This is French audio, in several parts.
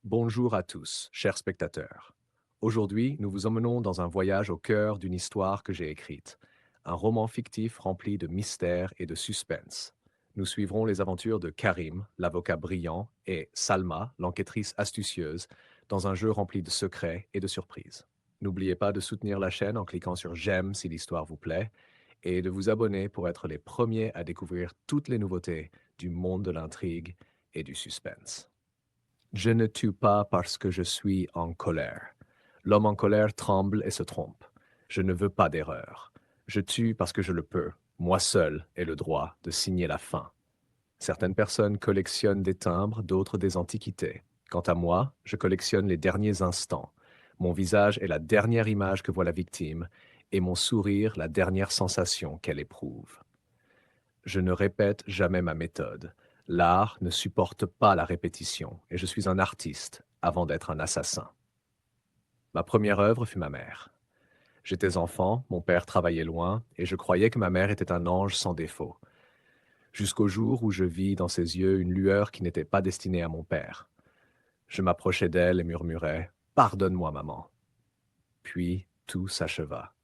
Bonjour à tous, chers spectateurs. Aujourd'hui, nous vous emmenons dans un voyage au cœur d'une histoire que j'ai écrite, un roman fictif rempli de mystères et de suspense. Nous suivrons les aventures de Karim, l'avocat brillant, et Salma, l'enquêtrice astucieuse, dans un jeu rempli de secrets et de surprises. N'oubliez pas de soutenir la chaîne en cliquant sur j'aime si l'histoire vous plaît, et de vous abonner pour être les premiers à découvrir toutes les nouveautés du monde de l'intrigue et du suspense. Je ne tue pas parce que je suis en colère. L'homme en colère tremble et se trompe. Je ne veux pas d'erreur. Je tue parce que je le peux. Moi seul ai le droit de signer la fin. Certaines personnes collectionnent des timbres, d'autres des antiquités. Quant à moi, je collectionne les derniers instants. Mon visage est la dernière image que voit la victime, et mon sourire la dernière sensation qu'elle éprouve. Je ne répète jamais ma méthode. L'art ne supporte pas la répétition, et je suis un artiste avant d'être un assassin. Ma première œuvre fut ma mère. J'étais enfant, mon père travaillait loin, et je croyais que ma mère était un ange sans défaut, jusqu'au jour où je vis dans ses yeux une lueur qui n'était pas destinée à mon père. Je m'approchai d'elle et murmurai « Pardonne-moi, maman ». Puis tout s'acheva.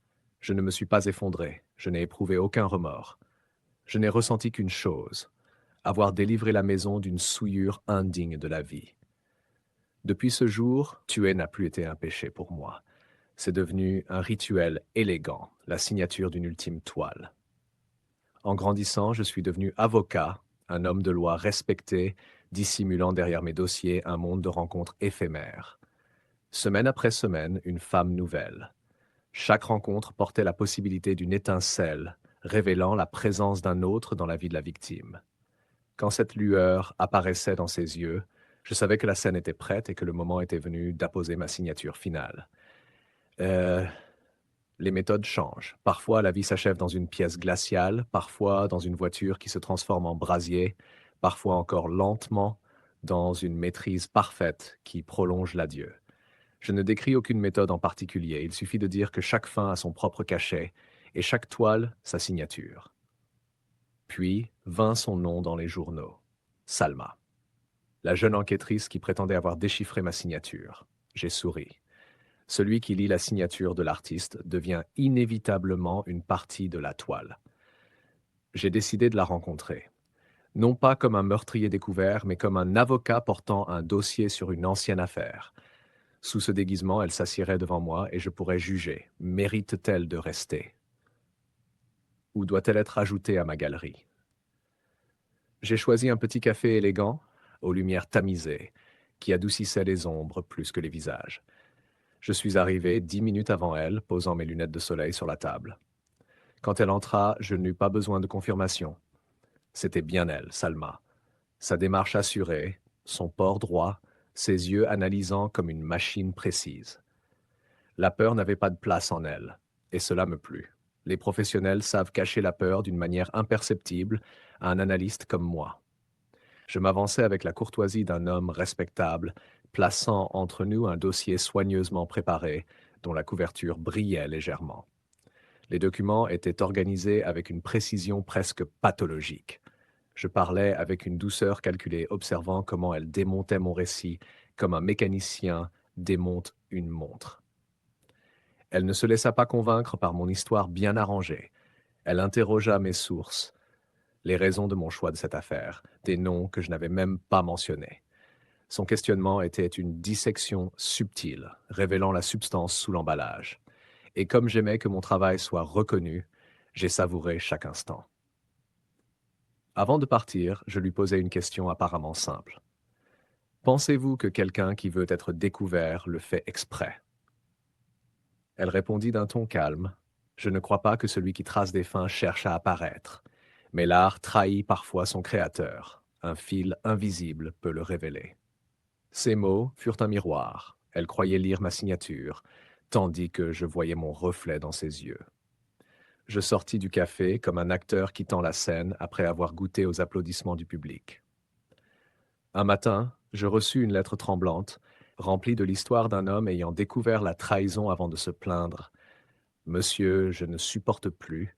Je ne me suis pas effondré, je n'ai éprouvé aucun remords. Je n'ai ressenti qu'une chose, avoir délivré la maison d'une souillure indigne de la vie. Depuis ce jour, tuer n'a plus été un péché pour moi. C'est devenu un rituel élégant, la signature d'une ultime toile. En grandissant, je suis devenu avocat, un homme de loi respecté, dissimulant derrière mes dossiers un monde de rencontres éphémères. Semaine après semaine, une femme nouvelle. Chaque rencontre portait la possibilité d'une étincelle, révélant la présence d'un autre dans la vie de la victime. Quand cette lueur apparaissait dans ses yeux, je savais que la scène était prête et que le moment était venu d'apposer ma signature finale. Euh, les méthodes changent. Parfois, la vie s'achève dans une pièce glaciale, parfois dans une voiture qui se transforme en brasier, parfois encore lentement dans une maîtrise parfaite qui prolonge l'adieu. Je ne décris aucune méthode en particulier, il suffit de dire que chaque fin a son propre cachet et chaque toile sa signature. Puis vint son nom dans les journaux. Salma. La jeune enquêtrice qui prétendait avoir déchiffré ma signature. J'ai souri. Celui qui lit la signature de l'artiste devient inévitablement une partie de la toile. J'ai décidé de la rencontrer. Non pas comme un meurtrier découvert, mais comme un avocat portant un dossier sur une ancienne affaire. Sous ce déguisement, elle s'assierait devant moi et je pourrais juger. Mérite-t-elle de rester? Ou doit-elle être ajoutée à ma galerie? J'ai choisi un petit café élégant, aux lumières tamisées, qui adoucissait les ombres plus que les visages. Je suis arrivé 10 minutes avant elle, posant mes lunettes de soleil sur la table. Quand elle entra, je n'eus pas besoin de confirmation. C'était bien elle, Salma. Sa démarche assurée, son port droit, ses yeux analysant comme une machine précise. La peur n'avait pas de place en elle, et cela me plut. Les professionnels savent cacher la peur d'une manière imperceptible à un analyste comme moi. Je m'avançai avec la courtoisie d'un homme respectable, plaçant entre nous un dossier soigneusement préparé, dont la couverture brillait légèrement. Les documents étaient organisés avec une précision presque pathologique. Je parlais avec une douceur calculée, observant comment elle démontait mon récit, comme un mécanicien démonte une montre. Elle ne se laissa pas convaincre par mon histoire bien arrangée. Elle interrogea mes sources, les raisons de mon choix de cette affaire, des noms que je n'avais même pas mentionnés. Son questionnement était une dissection subtile, révélant la substance sous l'emballage. Et comme j'aimais que mon travail soit reconnu, j'ai savouré chaque instant. Avant de partir, je lui posai une question apparemment simple. Pensez-vous que quelqu'un qui veut être découvert le fait exprès? Elle répondit d'un ton calme. Je ne crois pas que celui qui trace des fins cherche à apparaître, mais l'art trahit parfois son créateur. Un fil invisible peut le révéler. Ces mots furent un miroir. Elle croyait lire ma signature, tandis que je voyais mon reflet dans ses yeux. Je sortis du café comme un acteur quittant la scène après avoir goûté aux applaudissements du public. Un matin, je reçus une lettre tremblante, remplie de l'histoire d'un homme ayant découvert la trahison avant de se plaindre. Monsieur, je ne supporte plus.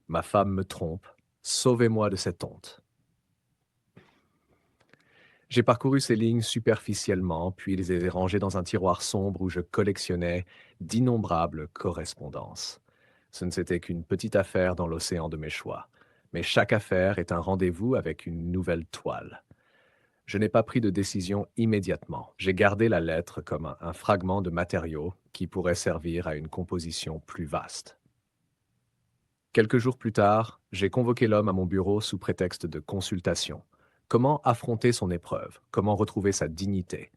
Ma femme me trompe. Sauvez-moi de cette honte. J'ai parcouru ces lignes superficiellement, puis les ai rangées dans un tiroir sombre où je collectionnais d'innombrables correspondances. Ce ne s'était qu'une petite affaire dans l'océan de mes choix. Mais chaque affaire est un rendez-vous avec une nouvelle toile. Je n'ai pas pris de décision immédiatement. J'ai gardé la lettre comme un fragment de matériau qui pourrait servir à une composition plus vaste. Quelques jours plus tard, j'ai convoqué l'homme à mon bureau sous prétexte de consultation. Comment affronter son épreuve? Comment retrouver sa dignité?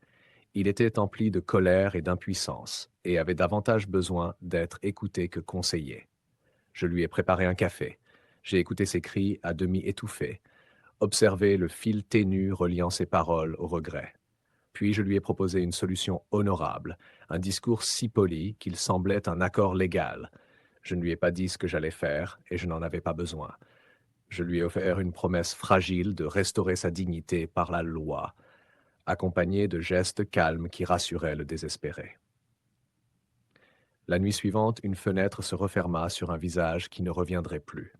Il était empli de colère et d'impuissance, et avait davantage besoin d'être écouté que conseillé. Je lui ai préparé un café. J'ai écouté ses cris à demi étouffés, observé le fil ténu reliant ses paroles au regret. Puis je lui ai proposé une solution honorable, un discours si poli qu'il semblait un accord légal. Je ne lui ai pas dit ce que j'allais faire, et je n'en avais pas besoin. Je lui ai offert une promesse fragile de restaurer sa dignité par la loi, accompagnée de gestes calmes qui rassuraient le désespéré. La nuit suivante, une fenêtre se referma sur un visage qui ne reviendrait plus.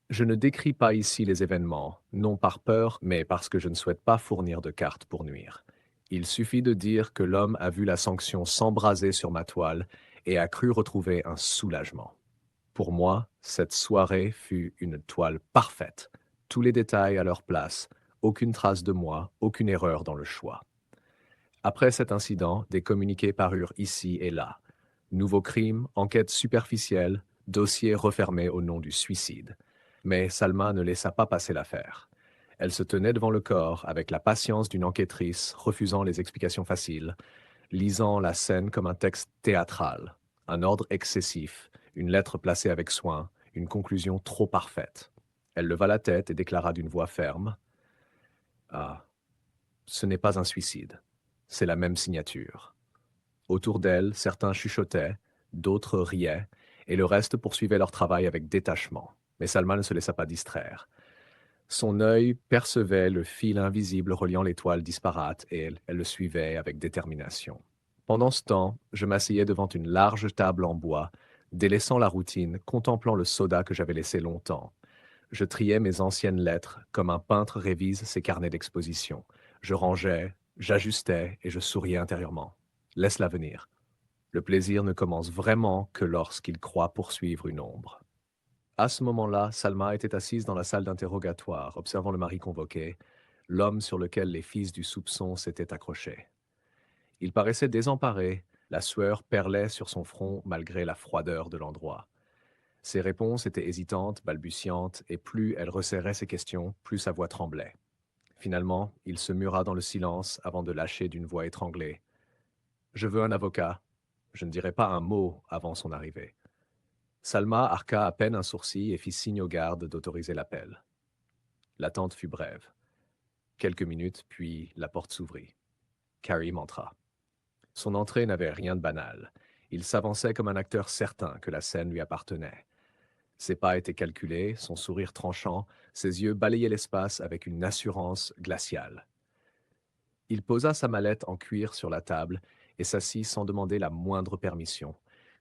Je ne décris pas ici les événements, non par peur, mais parce que je ne souhaite pas fournir de cartes pour nuire. Il suffit de dire que l'homme a vu la sanction s'embraser sur ma toile et a cru retrouver un soulagement. Pour moi, cette soirée fut une toile parfaite. Tous les détails à leur place, aucune trace de moi, aucune erreur dans le choix. Après cet incident, des communiqués parurent ici et là. Nouveau crime, enquête superficielle, dossier refermé au nom du suicide. Mais Salma ne laissa pas passer l'affaire. Elle se tenait devant le corps avec la patience d'une enquêtrice, refusant les explications faciles, lisant la scène comme un texte théâtral, un ordre excessif, une lettre placée avec soin, une conclusion trop parfaite. Elle leva la tête et déclara d'une voix ferme: Ah, ce n'est pas un suicide, c'est la même signature. Autour d'elle, certains chuchotaient, d'autres riaient, et le reste poursuivait leur travail avec détachement. Mais Salma ne se laissa pas distraire. Son œil percevait le fil invisible reliant les toiles disparates et elle le suivait avec détermination. Pendant ce temps, je m'asseyais devant une large table en bois, délaissant la routine, contemplant le soda que j'avais laissé longtemps. Je triais mes anciennes lettres comme un peintre révise ses carnets d'exposition. Je rangeais, j'ajustais et je souriais intérieurement. Laisse-la venir. Le plaisir ne commence vraiment que lorsqu'il croit poursuivre une ombre. À ce moment-là, Salma était assise dans la salle d'interrogatoire, observant le mari convoqué, l'homme sur lequel les fils du soupçon s'étaient accrochés. Il paraissait désemparé, la sueur perlait sur son front malgré la froideur de l'endroit. Ses réponses étaient hésitantes, balbutiantes, et plus elle resserrait ses questions, plus sa voix tremblait. Finalement, il se mura dans le silence avant de lâcher d'une voix étranglée: Je veux un avocat. Je ne dirai pas un mot avant son arrivée. Salma arqua à peine un sourcil et fit signe aux gardes d'autoriser l'appel. L'attente fut brève. Quelques minutes, puis la porte s'ouvrit. Karim entra. Son entrée n'avait rien de banal. Il s'avançait comme un acteur certain que la scène lui appartenait. Ses pas étaient calculés, son sourire tranchant, ses yeux balayaient l'espace avec une assurance glaciale. Il posa sa mallette en cuir sur la table et s'assit sans demander la moindre permission,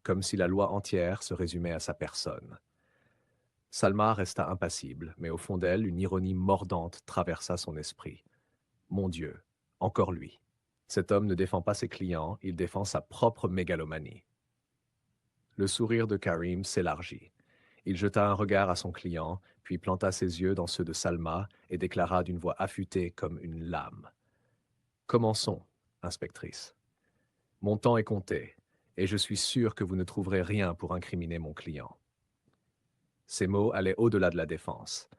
comme si la loi entière se résumait à sa personne. Salma resta impassible, mais au fond d'elle, une ironie mordante traversa son esprit. Mon Dieu, encore lui. Cet homme ne défend pas ses clients, il défend sa propre mégalomanie. Le sourire de Karim s'élargit. Il jeta un regard à son client, puis planta ses yeux dans ceux de Salma et déclara d'une voix affûtée comme une lame: Commençons, inspectrice. Mon temps est compté, et je suis sûr que vous ne trouverez rien pour incriminer mon client. Ces mots allaient au-delà de la défense.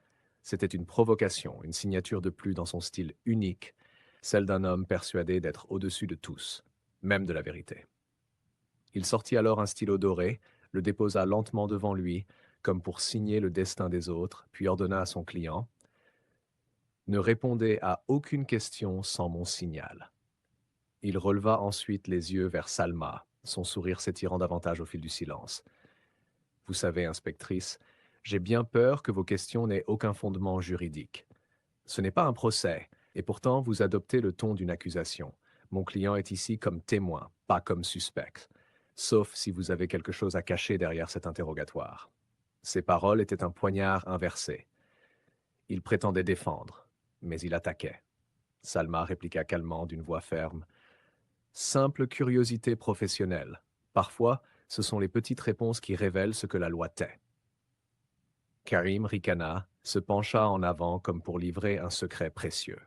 C'était une provocation, une signature de plus dans son style unique, celle d'un homme persuadé d'être au-dessus de tous, même de la vérité. Il sortit alors un stylo doré, le déposa lentement devant lui, comme pour signer le destin des autres, puis ordonna à son client: Ne répondez à aucune question sans mon signal. Il releva ensuite les yeux vers Salma, son sourire s'étirant davantage au fil du silence. Vous savez, inspectrice, j'ai bien peur que vos questions n'aient aucun fondement juridique. Ce n'est pas un procès, et pourtant vous adoptez le ton d'une accusation. Mon client est ici comme témoin, pas comme suspect, sauf si vous avez quelque chose à cacher derrière cet interrogatoire. Ses paroles étaient un poignard inversé. Il prétendait défendre. mais il attaquait. Salma répliqua calmement d'une voix ferme. Simple curiosité professionnelle. Parfois, ce sont les petites réponses qui révèlent ce que la loi tait. Karim ricana, se pencha en avant comme pour livrer un secret précieux.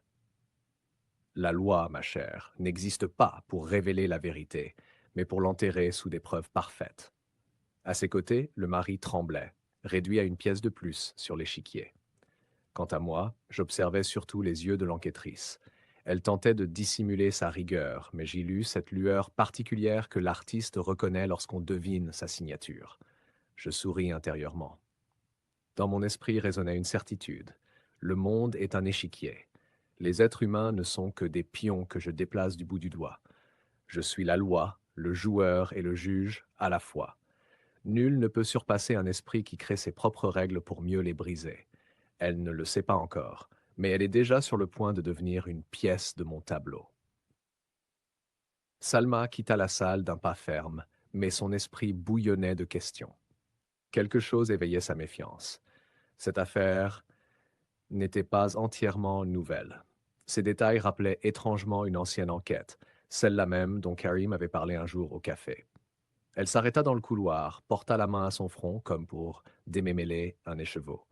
La loi, ma chère, n'existe pas pour révéler la vérité, mais pour l'enterrer sous des preuves parfaites. À ses côtés, le mari tremblait, réduit à une pièce de plus sur l'échiquier. Quant à moi, j'observais surtout les yeux de l'enquêtrice. Elle tentait de dissimuler sa rigueur, mais j'y lus cette lueur particulière que l'artiste reconnaît lorsqu'on devine sa signature. Je souris intérieurement. Dans mon esprit résonnait une certitude. Le monde est un échiquier. Les êtres humains ne sont que des pions que je déplace du bout du doigt. Je suis la loi, le joueur et le juge à la fois. Nul ne peut surpasser un esprit qui crée ses propres règles pour mieux les briser. Elle ne le sait pas encore, mais elle est déjà sur le point de devenir une pièce de mon tableau. Salma quitta la salle d'un pas ferme, mais son esprit bouillonnait de questions. Quelque chose éveillait sa méfiance. Cette affaire n'était pas entièrement nouvelle. Ces détails rappelaient étrangement une ancienne enquête, celle-là même dont Karim avait parlé un jour au café. Elle s'arrêta dans le couloir, porta la main à son front comme pour démêler un écheveau.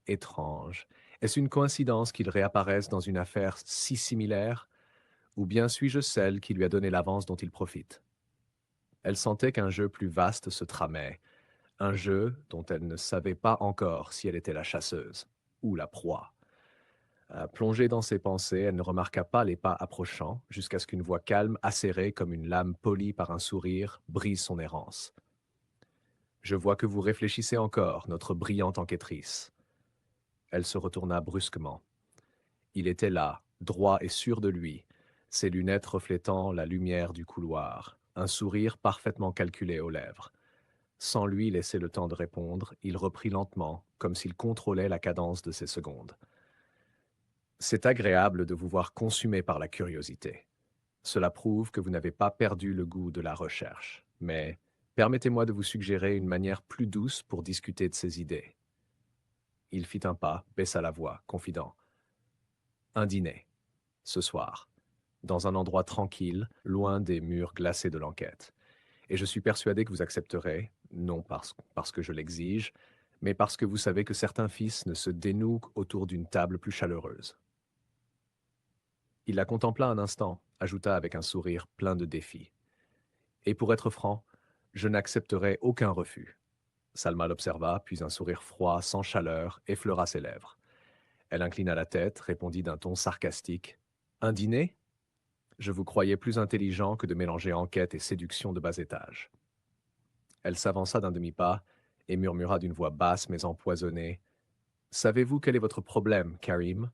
Étrange. Est-ce une coïncidence qu'il réapparaisse dans une affaire si similaire, ou bien suis-je celle qui lui a donné l'avance dont il profite? Elle sentait qu'un jeu plus vaste se tramait, un jeu dont elle ne savait pas encore si elle était la chasseuse ou la proie. Plongée dans ses pensées, elle ne remarqua pas les pas approchant, jusqu'à ce qu'une voix calme, acérée comme une lame polie par un sourire, brise son errance. Je vois que vous réfléchissez encore, notre brillante enquêtrice. Elle se retourna brusquement. Il était là, droit et sûr de lui, ses lunettes reflétant la lumière du couloir, un sourire parfaitement calculé aux lèvres. Sans lui laisser le temps de répondre, il reprit lentement, comme s'il contrôlait la cadence de ses secondes. C'est agréable de vous voir consumé par la curiosité. Cela prouve que vous n'avez pas perdu le goût de la recherche. Mais permettez-moi de vous suggérer une manière plus douce pour discuter de ces idées. Il fit un pas, baissa la voix, confident. Un dîner, ce soir, dans un endroit tranquille, loin des murs glacés de l'enquête. Et je suis persuadé que vous accepterez, non parce que je l'exige, mais parce que vous savez que certains fils ne se dénouent autour d'une table plus chaleureuse. Il la contempla un instant, ajouta avec un sourire plein de défi. Et pour être franc, je n'accepterai aucun refus. Salma l'observa, puis un sourire froid, sans chaleur, effleura ses lèvres. Elle inclina la tête, répondit d'un ton sarcastique. Un dîner? Je vous croyais plus intelligent que de mélanger enquête et séduction de bas étage. Elle s'avança d'un demi-pas et murmura d'une voix basse mais empoisonnée. Savez-vous quel est votre problème, Karim?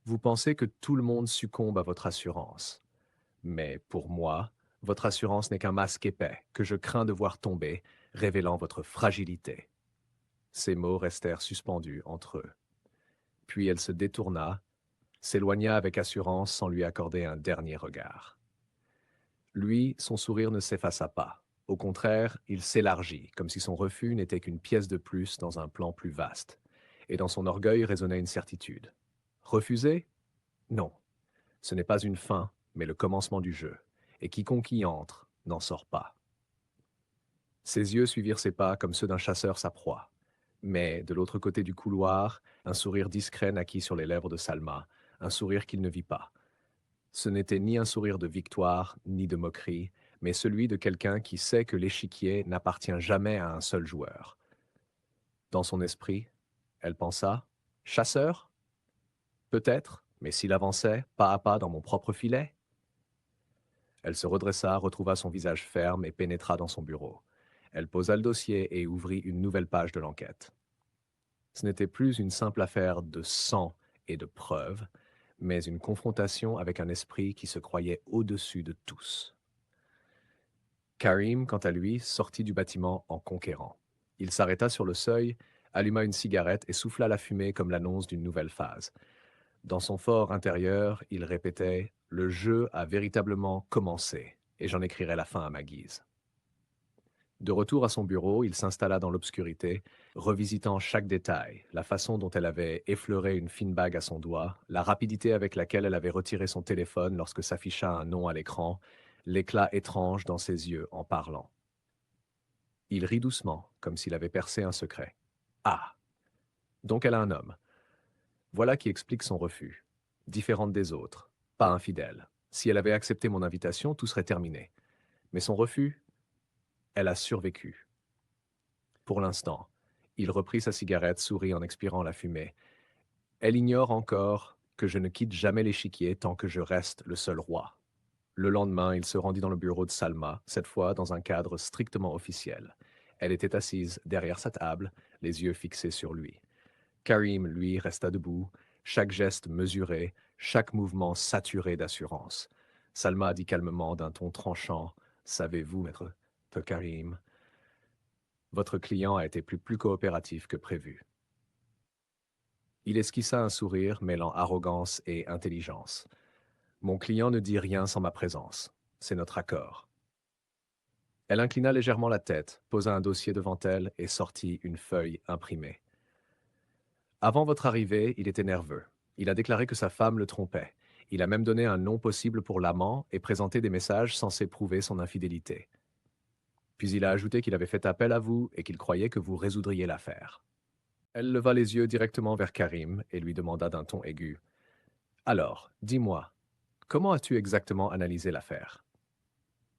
Vous pensez que tout le monde succombe à votre assurance. Mais pour moi, votre assurance n'est qu'un masque épais que je crains de voir tomber, révélant votre fragilité. Ces mots restèrent suspendus entre eux. Puis elle se détourna, s'éloigna avec assurance sans lui accorder un dernier regard. Lui, son sourire ne s'effaça pas. Au contraire, il s'élargit, comme si son refus n'était qu'une pièce de plus dans un plan plus vaste. Et dans son orgueil résonnait une certitude. Refuser? Non. Ce n'est pas une fin, mais le commencement du jeu. Et quiconque y entre n'en sort pas. Ses yeux suivirent ses pas comme ceux d'un chasseur sa proie. Mais, de l'autre côté du couloir, un sourire discret naquit sur les lèvres de Salma, un sourire qu'il ne vit pas. Ce n'était ni un sourire de victoire, ni de moquerie, mais celui de quelqu'un qui sait que l'échiquier n'appartient jamais à un seul joueur. Dans son esprit, elle pensa, chasseur? Peut-être, mais s'il avançait, pas à pas dans mon propre filet? Elle se redressa, retrouva son visage ferme et pénétra dans son bureau. Elle posa le dossier et ouvrit une nouvelle page de l'enquête. Ce n'était plus une simple affaire de sang et de preuves, mais une confrontation avec un esprit qui se croyait au-dessus de tous. Karim, quant à lui, sortit du bâtiment en conquérant. Il s'arrêta sur le seuil, alluma une cigarette et souffla la fumée comme l'annonce d'une nouvelle phase. Dans son fort intérieur, il répétait « Le jeu a véritablement commencé, et j'en écrirai la fin à ma guise ». De retour à son bureau, il s'installa dans l'obscurité, revisitant chaque détail, la façon dont elle avait effleuré une fine bague à son doigt, la rapidité avec laquelle elle avait retiré son téléphone lorsque s'afficha un nom à l'écran, l'éclat étrange dans ses yeux en parlant. Il rit doucement, comme s'il avait percé un secret. Ah, donc elle a un homme. Voilà qui explique son refus. Différente des autres, pas infidèle. Si elle avait accepté mon invitation, tout serait terminé. Mais son refus, elle a survécu. Pour l'instant. Il reprit sa cigarette, sourit en expirant la fumée. Elle ignore encore que je ne quitte jamais l'échiquier tant que je reste le seul roi. Le lendemain, il se rendit dans le bureau de Salma, cette fois dans un cadre strictement officiel. Elle était assise derrière sa table, les yeux fixés sur lui. Karim, lui, resta debout, chaque geste mesuré, chaque mouvement saturé d'assurance. Salma dit calmement d'un ton tranchant, savez-vous, maître Karim, votre client a été plus coopératif que prévu. Il esquissa un sourire mêlant arrogance et intelligence. Mon client ne dit rien sans ma présence. C'est notre accord. Elle inclina légèrement la tête, posa un dossier devant elle et sortit une feuille imprimée. Avant votre arrivée, il était nerveux. Il a déclaré que sa femme le trompait. Il a même donné un nom possible pour l'amant et présenté des messages censés prouver son infidélité. Puis il a ajouté qu'il avait fait appel à vous et qu'il croyait que vous résoudriez l'affaire. Elle leva les yeux directement vers Karim et lui demanda d'un ton aigu. Alors, dis-moi, comment as-tu exactement analysé l'affaire?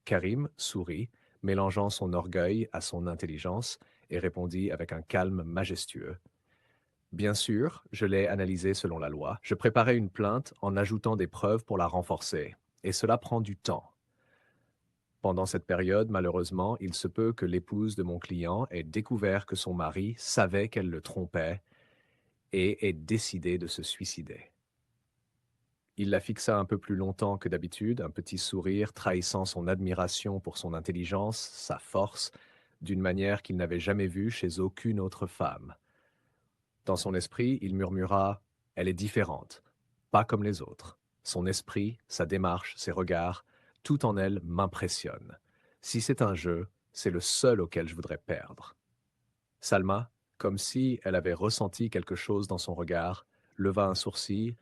Karim sourit, mélangeant son orgueil à son intelligence, et répondit avec un calme majestueux. Bien sûr, je l'ai analysé selon la loi. Je préparais une plainte en ajoutant des preuves pour la renforcer, et cela prend du temps. Pendant cette période, malheureusement, il se peut que l'épouse de mon client ait découvert que son mari savait qu'elle le trompait et ait décidé de se suicider. Il la fixa un peu plus longtemps que d'habitude, un petit sourire trahissant son admiration pour son intelligence, sa force, d'une manière qu'il n'avait jamais vue chez aucune autre femme. Dans son esprit, il murmura ⁇ Elle est différente, pas comme les autres. Son esprit, sa démarche, ses regards, tout en elle m'impressionne. Si c'est un jeu, c'est le seul auquel je voudrais perdre. ⁇ Salma, comme si elle avait ressenti quelque chose dans son regard, leva un sourcil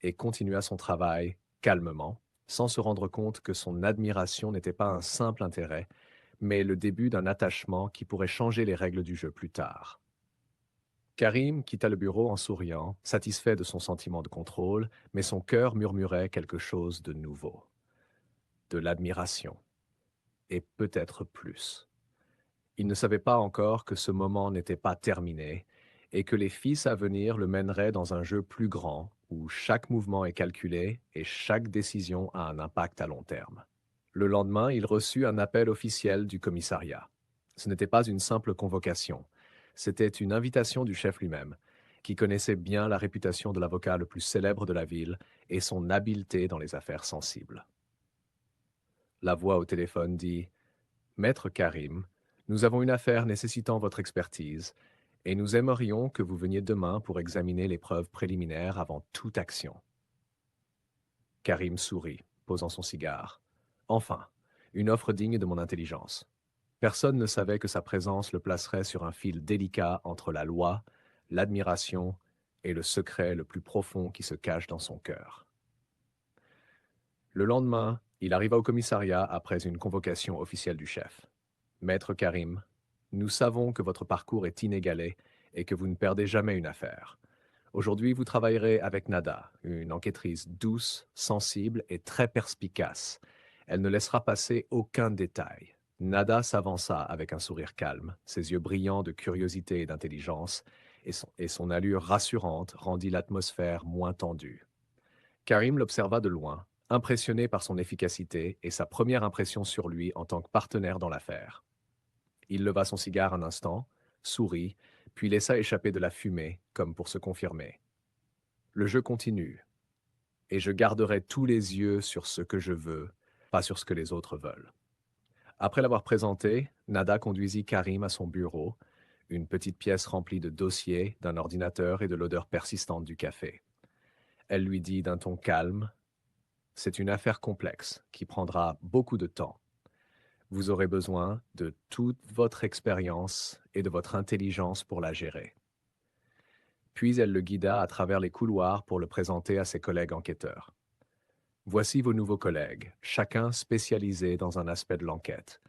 et continua son travail calmement, sans se rendre compte que son admiration n'était pas un simple intérêt, mais le début d'un attachement qui pourrait changer les règles du jeu plus tard. Karim quitta le bureau en souriant, satisfait de son sentiment de contrôle, mais son cœur murmurait quelque chose de nouveau, de l'admiration, et peut-être plus. Il ne savait pas encore que ce moment n'était pas terminé et que les fils à venir le mèneraient dans un jeu plus grand où chaque mouvement est calculé et chaque décision a un impact à long terme. Le lendemain, il reçut un appel officiel du commissariat. Ce n'était pas une simple convocation, c'était une invitation du chef lui-même, qui connaissait bien la réputation de l'avocat le plus célèbre de la ville et son habileté dans les affaires sensibles. La voix au téléphone dit Maître Karim, nous avons une affaire nécessitant votre expertise et nous aimerions que vous veniez demain pour examiner les preuves préliminaires avant toute action. Karim sourit, posant son cigare. Enfin, une offre digne de mon intelligence. Personne ne savait que sa présence le placerait sur un fil délicat entre la loi, l'admiration et le secret le plus profond qui se cache dans son cœur. Le lendemain, il arriva au commissariat après une convocation officielle du chef. Maître Karim, nous savons que votre parcours est inégalé et que vous ne perdez jamais une affaire. Aujourd'hui, vous travaillerez avec Nada, une enquêtrice douce, sensible et très perspicace. Elle ne laissera passer aucun détail. Nada s'avança avec un sourire calme, ses yeux brillants de curiosité et d'intelligence, et son allure rassurante rendit l'atmosphère moins tendue. Karim l'observa de loin, impressionné par son efficacité et sa première impression sur lui en tant que partenaire dans l'affaire. Il leva son cigare un instant, sourit, puis laissa échapper de la fumée, comme pour se confirmer. Le jeu continue, et je garderai tous les yeux sur ce que je veux, pas sur ce que les autres veulent. Après l'avoir présenté, Nada conduisit Karim à son bureau, une petite pièce remplie de dossiers, d'un ordinateur et de l'odeur persistante du café. Elle lui dit d'un ton calme, « C'est une affaire complexe qui prendra beaucoup de temps. Vous aurez besoin de toute votre expérience et de votre intelligence pour la gérer. Puis elle le guida à travers les couloirs pour le présenter à ses collègues enquêteurs. Voici vos nouveaux collègues, chacun spécialisé dans un aspect de l'enquête.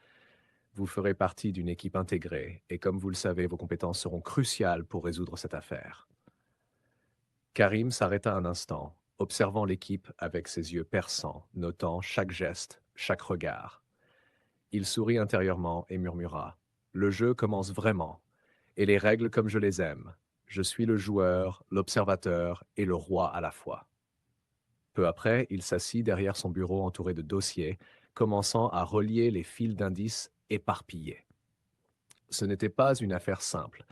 Vous ferez partie d'une équipe intégrée et comme vous le savez, vos compétences seront cruciales pour résoudre cette affaire. Karim s'arrêta un instant, observant l'équipe avec ses yeux perçants, notant chaque geste, chaque regard. Il sourit intérieurement et murmura: Le jeu commence vraiment, et les règles comme je les aime. Je suis le joueur, l'observateur et le roi à la fois. Peu après, il s'assit derrière son bureau entouré de dossiers, commençant à relier les fils d'indices éparpillés. Ce n'était pas une affaire simple,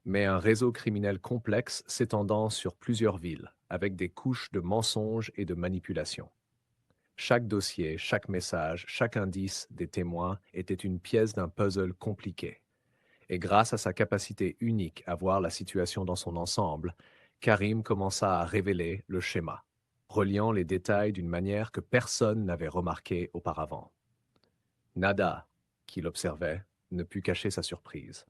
mais un réseau criminel complexe s'étendant sur plusieurs villes, avec des couches de mensonges et de manipulations. Chaque dossier, chaque message, chaque indice des témoins était une pièce d'un puzzle compliqué. Et grâce à sa capacité unique à voir la situation dans son ensemble, Karim commença à révéler le schéma, reliant les détails d'une manière que personne n'avait remarquée auparavant. Nada, qui l'observait, ne put cacher sa surprise.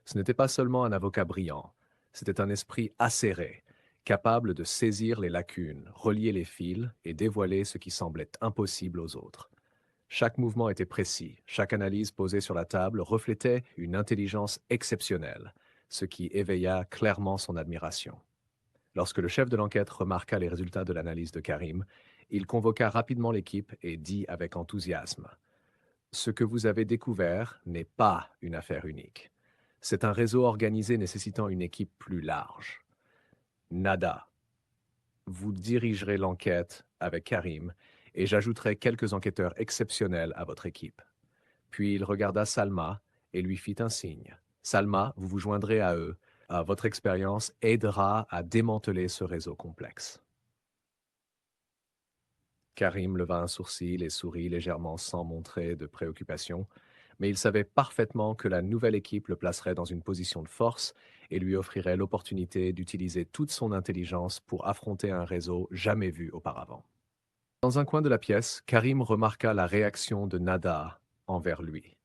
Ce n'était pas seulement un avocat brillant, c'était un esprit acéré, capable de saisir les lacunes, relier les fils et dévoiler ce qui semblait impossible aux autres. Chaque mouvement était précis, chaque analyse posée sur la table reflétait une intelligence exceptionnelle, ce qui éveilla clairement son admiration. Lorsque le chef de l'enquête remarqua les résultats de l'analyse de Karim, il convoqua rapidement l'équipe et dit avec enthousiasme: Ce que vous avez découvert n'est pas une affaire unique. C'est un réseau organisé nécessitant une équipe plus large. Nada, vous dirigerez l'enquête avec Karim et j'ajouterai quelques enquêteurs exceptionnels à votre équipe. Puis il regarda Salma et lui fit un signe. Salma, vous vous joindrez à eux. Votre expérience aidera à démanteler ce réseau complexe. Karim leva un sourcil et sourit légèrement sans montrer de préoccupation, mais il savait parfaitement que la nouvelle équipe le placerait dans une position de force et lui offrirait l'opportunité d'utiliser toute son intelligence pour affronter un réseau jamais vu auparavant. Dans un coin de la pièce, Karim remarqua la réaction de Nada envers lui,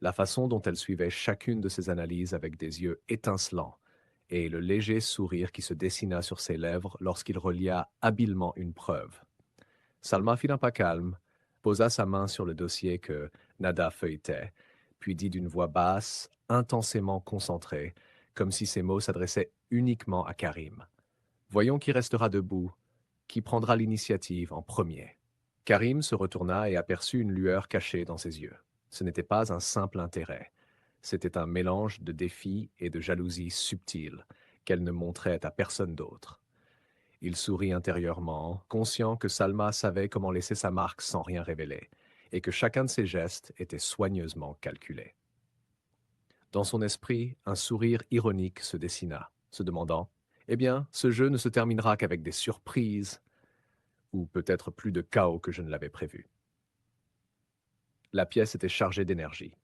la façon dont elle suivait chacune de ses analyses avec des yeux étincelants, et le léger sourire qui se dessina sur ses lèvres lorsqu'il relia habilement une preuve. Salma fit un pas calme, posa sa main sur le dossier que Nada feuilletait, puis dit d'une voix basse, intensément concentrée, comme si ses mots s'adressaient uniquement à Karim. Voyons qui restera debout, qui prendra l'initiative en premier. Karim se retourna et aperçut une lueur cachée dans ses yeux. Ce n'était pas un simple intérêt. C'était un mélange de défi et de jalousie subtile qu'elle ne montrait à personne d'autre. Il sourit intérieurement, conscient que Salma savait comment laisser sa marque sans rien révéler, et que chacun de ses gestes était soigneusement calculé. Dans son esprit, un sourire ironique se dessina, se demandant: Eh bien, ce jeu ne se terminera qu'avec des surprises, ou peut-être plus de chaos que je ne l'avais prévu. La pièce était chargée d'énergie.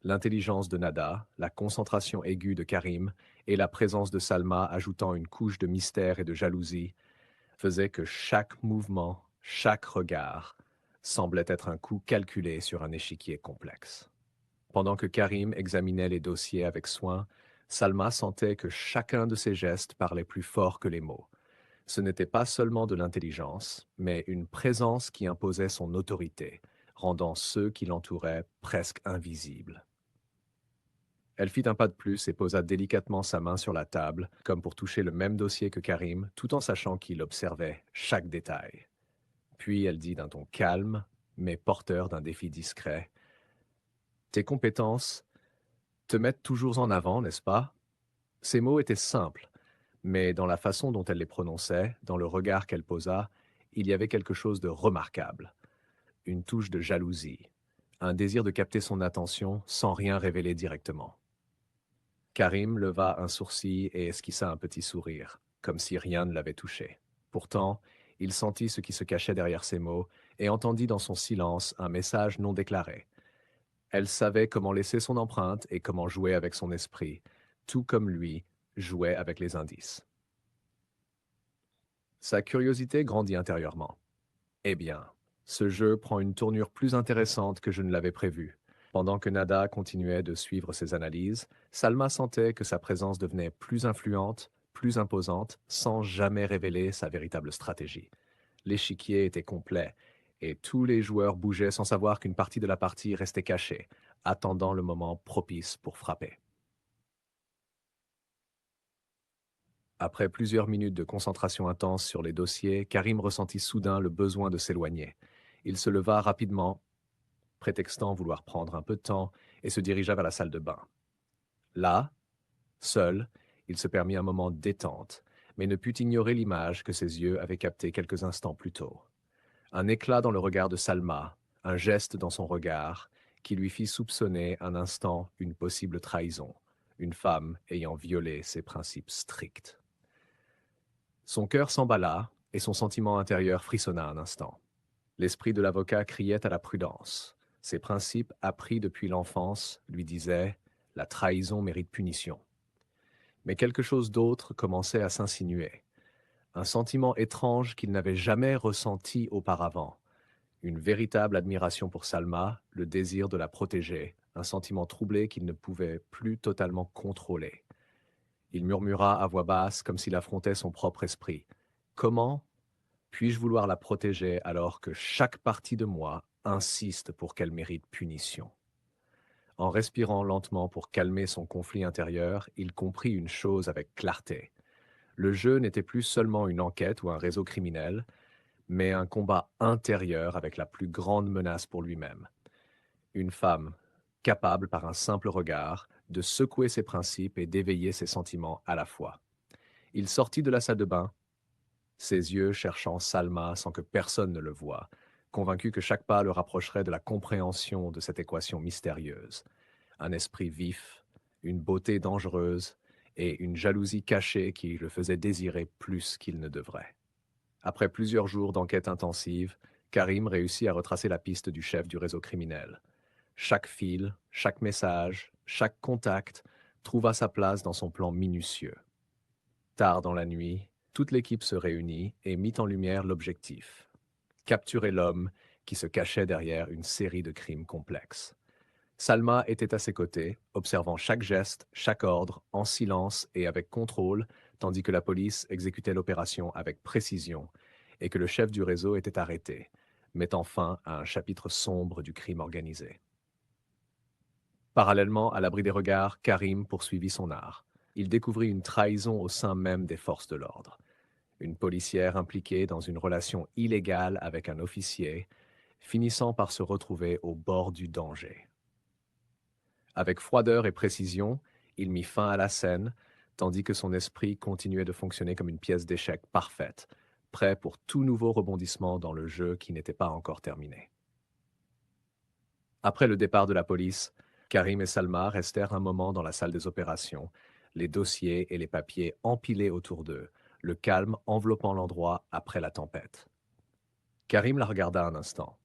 L'intelligence de Nada, la concentration aiguë de Karim et la présence de Salma ajoutant une couche de mystère et de jalousie faisaient que chaque mouvement, chaque regard semblait être un coup calculé sur un échiquier complexe. Pendant que Karim examinait les dossiers avec soin, Salma sentait que chacun de ses gestes parlait plus fort que les mots. Ce n'était pas seulement de l'intelligence, mais une présence qui imposait son autorité, rendant ceux qui l'entouraient presque invisibles. Elle fit un pas de plus et posa délicatement sa main sur la table, comme pour toucher le même dossier que Karim, tout en sachant qu'il observait chaque détail. Puis elle dit d'un ton calme, mais porteur d'un défi discret: Tes compétences te mettent toujours en avant, n'est-ce pas? Ces mots étaient simples, mais dans la façon dont elle les prononçait, dans le regard qu'elle posa, il y avait quelque chose de remarquable, une touche de jalousie, un désir de capter son attention sans rien révéler directement. Karim leva un sourcil et esquissa un petit sourire, comme si rien ne l'avait touché. Pourtant, il sentit ce qui se cachait derrière ces mots et entendit dans son silence un message non déclaré. Elle savait comment laisser son empreinte et comment jouer avec son esprit, tout comme lui jouait avec les indices. Sa curiosité grandit intérieurement. Eh bien, ce jeu prend une tournure plus intéressante que je ne l'avais prévu. Pendant que Nada continuait de suivre ses analyses, Salma sentait que sa présence devenait plus influente, plus imposante, sans jamais révéler sa véritable stratégie. L'échiquier était complet, et tous les joueurs bougeaient sans savoir qu'une partie de la partie restait cachée, attendant le moment propice pour frapper. Après plusieurs minutes de concentration intense sur les dossiers, Karim ressentit soudain le besoin de s'éloigner. Il se leva rapidement, prétextant vouloir prendre un peu de temps, et se dirigea vers la salle de bain. Là, seul, il se permit un moment de détente, mais ne put ignorer l'image que ses yeux avaient captée quelques instants plus tôt. Un éclat dans le regard de Salma, un geste dans son regard, qui lui fit soupçonner un instant une possible trahison, une femme ayant violé ses principes stricts. Son cœur s'emballa et son sentiment intérieur frissonna un instant. L'esprit de l'avocat criait à la prudence. Ses principes appris depuis l'enfance lui disaient la trahison mérite punition. Mais quelque chose d'autre commençait à s'insinuer. Un sentiment étrange qu'il n'avait jamais ressenti auparavant. Une véritable admiration pour Salma, le désir de la protéger, un sentiment troublé qu'il ne pouvait plus totalement contrôler. Il murmura à voix basse comme s'il affrontait son propre esprit. Comment puis-je vouloir la protéger alors que chaque partie de moi insiste pour qu'elle mérite punition? En respirant lentement pour calmer son conflit intérieur, il comprit une chose avec clarté. Le jeu n'était plus seulement une enquête ou un réseau criminel, mais un combat intérieur avec la plus grande menace pour lui-même. Une femme, capable par un simple regard de secouer ses principes et d'éveiller ses sentiments à la fois. Il sortit de la salle de bain, ses yeux cherchant Salma sans que personne ne le voie, convaincu que chaque pas le rapprocherait de la compréhension de cette équation mystérieuse. Un esprit vif, une beauté dangereuse et une jalousie cachée qui le faisait désirer plus qu'il ne devrait. Après plusieurs jours d'enquête intensive, Karim réussit à retracer la piste du chef du réseau criminel. Chaque fil, chaque message, chaque contact trouva sa place dans son plan minutieux. Tard dans la nuit, toute l'équipe se réunit et mit en lumière l'objectif. Capturer l'homme qui se cachait derrière une série de crimes complexes. Salma était à ses côtés, observant chaque geste, chaque ordre, en silence et avec contrôle, tandis que la police exécutait l'opération avec précision et que le chef du réseau était arrêté, mettant fin à un chapitre sombre du crime organisé. Parallèlement, à l'abri des regards, Karim poursuivit son art. Il découvrit une trahison au sein même des forces de l'ordre. Une policière impliquée dans une relation illégale avec un officier, finissant par se retrouver au bord du danger. Avec froideur et précision, il mit fin à la scène, tandis que son esprit continuait de fonctionner comme une pièce d'échec parfaite, prêt pour tout nouveau rebondissement dans le jeu qui n'était pas encore terminé. Après le départ de la police, Karim et Salma restèrent un moment dans la salle des opérations, les dossiers et les papiers empilés autour d'eux, le calme enveloppant l'endroit après la tempête. Karim la regarda un instant.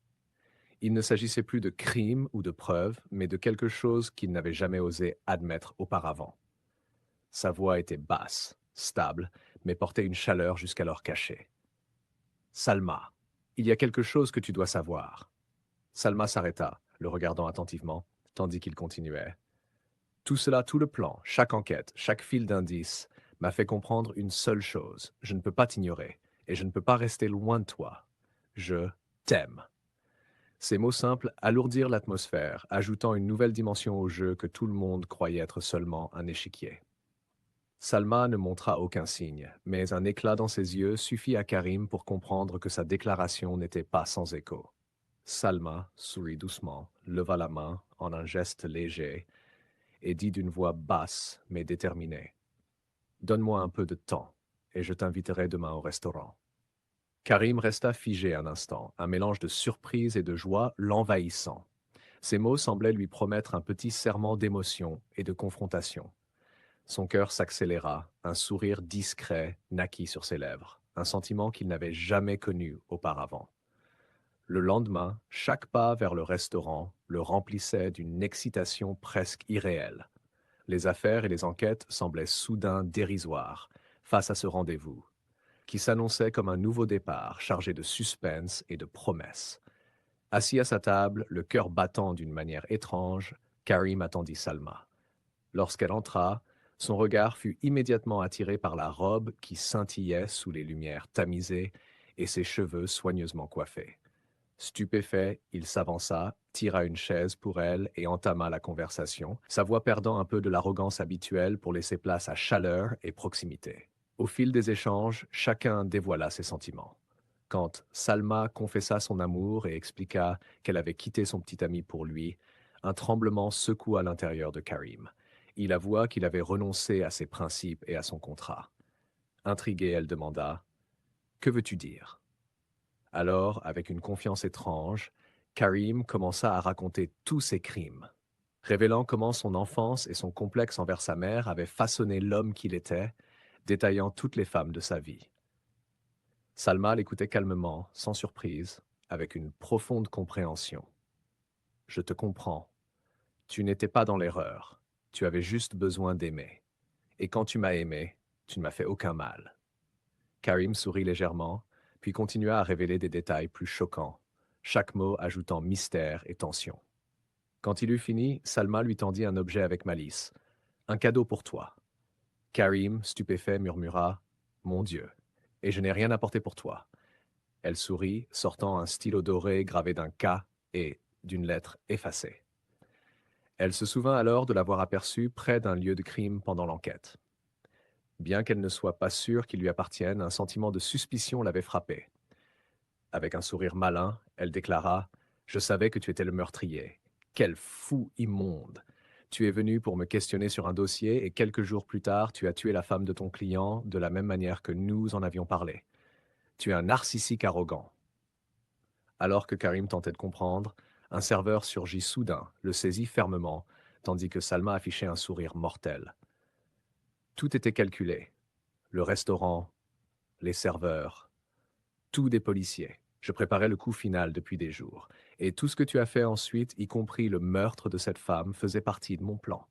Il ne s'agissait plus de crime ou de preuve, mais de quelque chose qu'il n'avait jamais osé admettre auparavant. Sa voix était basse, stable, mais portait une chaleur jusqu'alors cachée. Salma, il y a quelque chose que tu dois savoir. Salma s'arrêta, le regardant attentivement, tandis qu'il continuait. Tout cela, tout le plan, chaque enquête, chaque fil d'indices, m'a fait comprendre une seule chose. Je ne peux pas t'ignorer, et je ne peux pas rester loin de toi. Je t'aime. Ces mots simples alourdirent l'atmosphère, ajoutant une nouvelle dimension au jeu que tout le monde croyait être seulement un échiquier. Salma ne montra aucun signe, mais un éclat dans ses yeux suffit à Karim pour comprendre que sa déclaration n'était pas sans écho. Salma sourit doucement, leva la main en un geste léger et dit d'une voix basse mais déterminée. Donne-moi un peu de temps, et je t'inviterai demain au restaurant. Karim resta figé un instant, un mélange de surprise et de joie l'envahissant. Ces mots semblaient lui promettre un petit serment d'émotion et de confrontation. Son cœur s'accéléra, un sourire discret naquit sur ses lèvres, un sentiment qu'il n'avait jamais connu auparavant. Le lendemain, chaque pas vers le restaurant le remplissait d'une excitation presque irréelle. Les affaires et les enquêtes semblaient soudain dérisoires face à ce rendez-vous, qui s'annonçait comme un nouveau départ chargé de suspense et de promesses. Assis à sa table, le cœur battant d'une manière étrange, Karim attendit Salma. Lorsqu'elle entra, son regard fut immédiatement attiré par la robe qui scintillait sous les lumières tamisées et ses cheveux soigneusement coiffés. Stupéfait, il s'avança, tira une chaise pour elle et entama la conversation, sa voix perdant un peu de l'arrogance habituelle pour laisser place à chaleur et proximité. Au fil des échanges, chacun dévoila ses sentiments. Quand Salma confessa son amour et expliqua qu'elle avait quitté son petit ami pour lui, un tremblement secoua l'intérieur de Karim. Il avoua qu'il avait renoncé à ses principes et à son contrat. Intriguée, elle demanda: Que veux-tu dire? Alors, avec une confiance étrange, Karim commença à raconter tous ses crimes, révélant comment son enfance et son complexe envers sa mère avaient façonné l'homme qu'il était, détaillant toutes les femmes de sa vie. Salma l'écoutait calmement, sans surprise, avec une profonde compréhension. Je te comprends. Tu n'étais pas dans l'erreur. Tu avais juste besoin d'aimer. Et quand tu m'as aimé, tu ne m'as fait aucun mal. Karim sourit légèrement, puis continua à révéler des détails plus choquants, chaque mot ajoutant mystère et tension. Quand il eut fini, Salma lui tendit un objet avec malice. Un cadeau pour toi. Karim, stupéfait, murmura: Mon Dieu, et je n'ai rien apporté pour toi. Elle sourit, sortant un stylo doré gravé d'un K et d'une lettre effacée. Elle se souvint alors de l'avoir aperçu près d'un lieu de crime pendant l'enquête. Bien qu'elle ne soit pas sûre qu'il lui appartienne, un sentiment de suspicion l'avait frappée. Avec un sourire malin, elle déclara: Je savais que tu étais le meurtrier. Quel fou immonde! Tu es venu pour me questionner sur un dossier et quelques jours plus tard, tu as tué la femme de ton client de la même manière que nous en avions parlé. Tu es un narcissique arrogant. Alors que Karim tentait de comprendre, un serveur surgit soudain, le saisit fermement, tandis que Salma affichait un sourire mortel. Tout était calculé. Le restaurant, les serveurs, tout des policiers. Je préparais le coup final depuis des jours. Et tout ce que tu as fait ensuite, y compris le meurtre de cette femme, faisait partie de mon plan.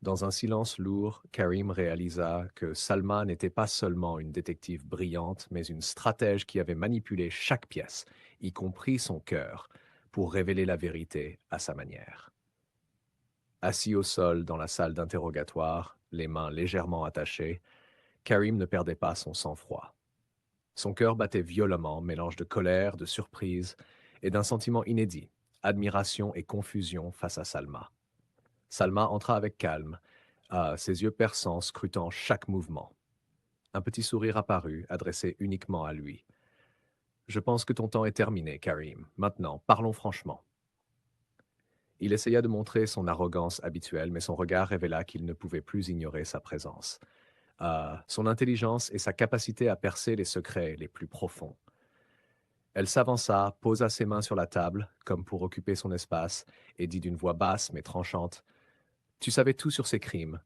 Dans un silence lourd, Karim réalisa que Salma n'était pas seulement une détective brillante, mais une stratège qui avait manipulé chaque pièce, y compris son cœur, pour révéler la vérité à sa manière. Assis au sol dans la salle d'interrogatoire, les mains légèrement attachées, Karim ne perdait pas son sang-froid. Son cœur battait violemment, mélange de colère, de surprise et d'un sentiment inédit, admiration et confusion face à Salma. Salma entra avec calme, ses yeux perçants scrutant chaque mouvement. Un petit sourire apparut, adressé uniquement à lui. Je pense que ton temps est terminé, Karim. Maintenant, parlons franchement. Il essaya de montrer son arrogance habituelle, mais son regard révéla qu'il ne pouvait plus ignorer sa présence. Son intelligence et sa capacité à percer les secrets les plus profonds. Elle s'avança, posa ses mains sur la table, comme pour occuper son espace, et dit d'une voix basse mais tranchante: Tu savais tout sur ces crimes.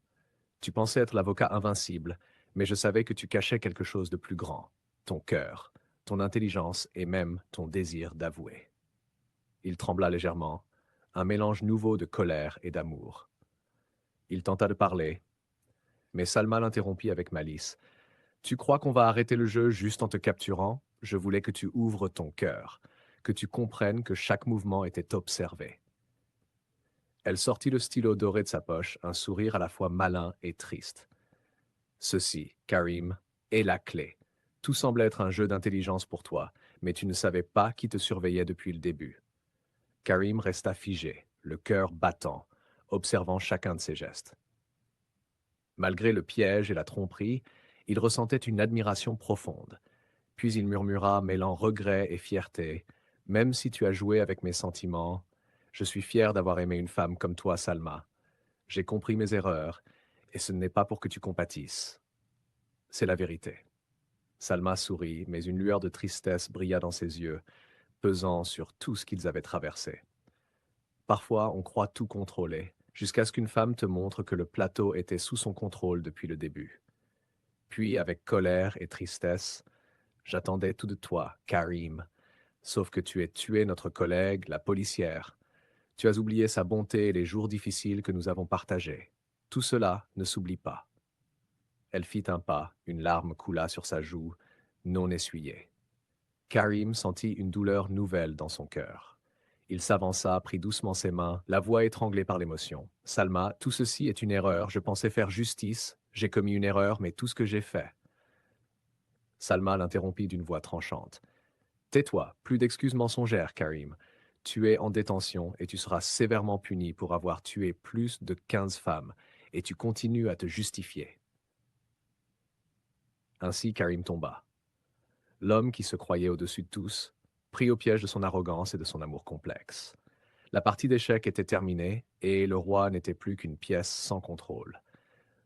Tu pensais être l'avocat invincible, mais je savais que tu cachais quelque chose de plus grand, ton cœur, ton intelligence et même ton désir d'avouer. Il trembla légèrement, un mélange nouveau de colère et d'amour. Il tenta de parler, mais Salma l'interrompit avec malice. Tu crois qu'on va arrêter le jeu juste en te capturant? Je voulais que tu ouvres ton cœur, que tu comprennes que chaque mouvement était observé. Elle sortit le stylo doré de sa poche, un sourire à la fois malin et triste. Ceci, Karim, est la clé. Tout semblait être un jeu d'intelligence pour toi, mais tu ne savais pas qui te surveillait depuis le début. Karim resta figé, le cœur battant, observant chacun de ses gestes. Malgré le piège et la tromperie, il ressentait une admiration profonde. Puis il murmura, mêlant regret et fierté: Même si tu as joué avec mes sentiments, je suis fier d'avoir aimé une femme comme toi, Salma. J'ai compris mes erreurs, et ce n'est pas pour que tu compatisses. C'est la vérité. Salma sourit, mais une lueur de tristesse brilla dans ses yeux, pesant sur tout ce qu'ils avaient traversé. Parfois, on croit tout contrôler, jusqu'à ce qu'une femme te montre que le plateau était sous son contrôle depuis le début. Puis, avec colère et tristesse, j'attendais tout de toi, Karim. Sauf que tu as tué notre collègue, la policière. Tu as oublié sa bonté et les jours difficiles que nous avons partagés. Tout cela ne s'oublie pas. Elle fit un pas, une larme coula sur sa joue, non essuyée. Karim sentit une douleur nouvelle dans son cœur. Il s'avança, prit doucement ses mains, la voix étranglée par l'émotion. Salma, tout ceci est une erreur. Je pensais faire justice. J'ai commis une erreur, mais tout ce que j'ai fait. Salma l'interrompit d'une voix tranchante. Tais-toi, plus d'excuses mensongères, Karim. Tu es en détention et tu seras sévèrement puni pour avoir tué plus de 15 femmes, et tu continues à te justifier. Ainsi Karim tomba. L'homme qui se croyait au-dessus de tous, pris au piège de son arrogance et de son amour complexe. La partie d'échecs était terminée, et le roi n'était plus qu'une pièce sans contrôle.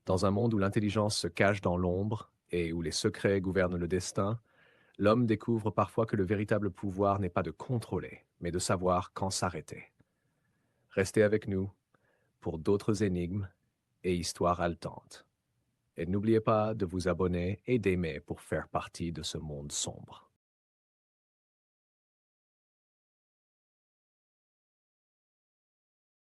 Dans un monde où l'intelligence se cache dans l'ombre et où les secrets gouvernent le destin, l'homme découvre parfois que le véritable pouvoir n'est pas de contrôler, mais de savoir quand s'arrêter. Restez avec nous pour d'autres énigmes et histoires haletantes. Et n'oubliez pas de vous abonner et d'aimer pour faire partie de ce monde sombre.